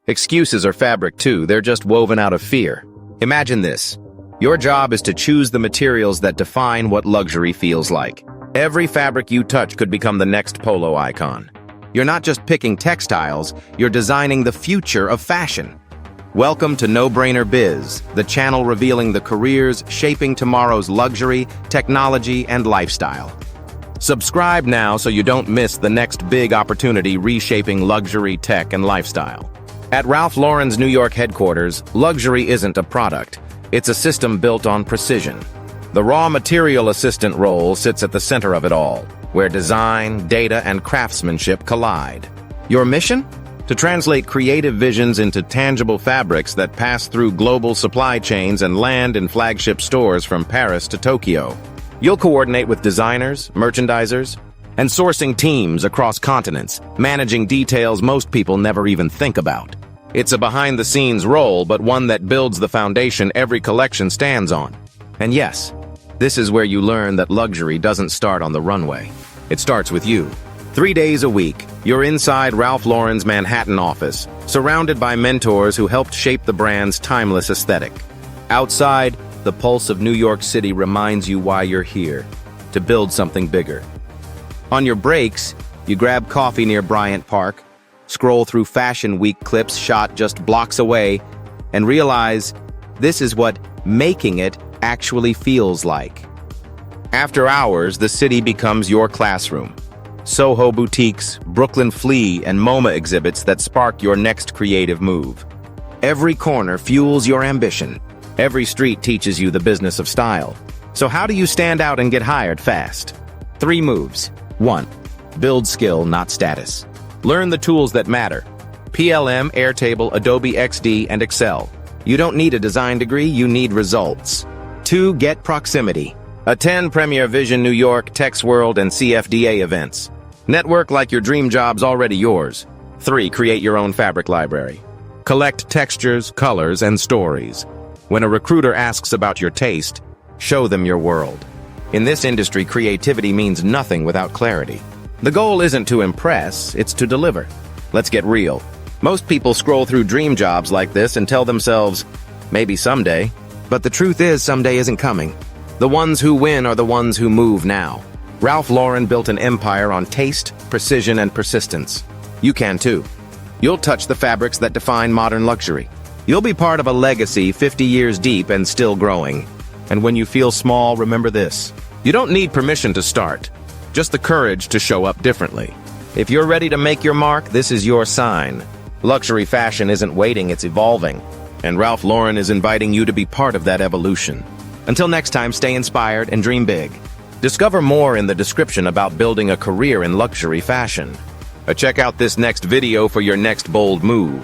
Excuses are fabric too, they're just woven out of fear. Imagine this. Your job is to choose the materials that define what luxury feels like. Every fabric you touch could become the next Polo icon. You're not just picking textiles, you're designing the future of fashion. Welcome to No Brainer Biz, the channel revealing the careers shaping tomorrow's luxury, technology, and lifestyle. Subscribe now so you don't miss the next big opportunity reshaping luxury, tech, and lifestyle. At Ralph Lauren's New York headquarters, luxury isn't a product. It's a system built on precision. The raw material assistant role sits at the center of it all, where design, data, and craftsmanship collide. Your mission? To translate creative visions into tangible fabrics that pass through global supply chains and land in flagship stores from Paris to Tokyo. You'll coordinate with designers, merchandisers, and sourcing teams across continents, managing details most people never even think about. It's a behind-the-scenes role, but one that builds the foundation every collection stands on. And yes, this is where you learn that luxury doesn't start on the runway. It starts with you. 3 days a week, you're inside Ralph Lauren's Manhattan office, surrounded by mentors who helped shape the brand's timeless aesthetic. Outside, the pulse of New York City reminds you why you're here, to build something bigger. On your breaks, you grab coffee near Bryant Park, scroll through Fashion Week clips shot just blocks away, and realize this is what making it actually feels like. After hours, the city becomes your classroom. Soho boutiques, Brooklyn Flea, and MoMA exhibits that spark your next creative move. Every corner fuels your ambition. Every street teaches you the business of style. So how do you stand out and get hired fast? 3 moves. 1. Build skill, not status. Learn the tools that matter. PLM, Airtable, Adobe XD, and Excel. You don't need a design degree, you need results. 2. Get proximity. Attend Premiere Vision New York, Tech's World, and CFDA events. Network like your dream job's already yours. 3. Create your own fabric library. Collect textures, colors, and stories. When a recruiter asks about your taste, show them your world. In this industry, creativity means nothing without clarity. The goal isn't to impress, it's to deliver. Let's get real. Most people scroll through dream jobs like this and tell themselves, maybe someday. But the truth is, someday isn't coming. The ones who win are the ones who move now. Ralph Lauren built an empire on taste, precision, and persistence. You can too. You'll touch the fabrics that define modern luxury. You'll be part of a legacy 50 years deep and still growing. And when you feel small, remember this. You don't need permission to start, just the courage to show up differently. If you're ready to make your mark, this is your sign. Luxury fashion isn't waiting, it's evolving. And Ralph Lauren is inviting you to be part of that evolution. Until next time, stay inspired and dream big. Discover more in the description about building a career in luxury fashion. Check out this next video for your next bold move.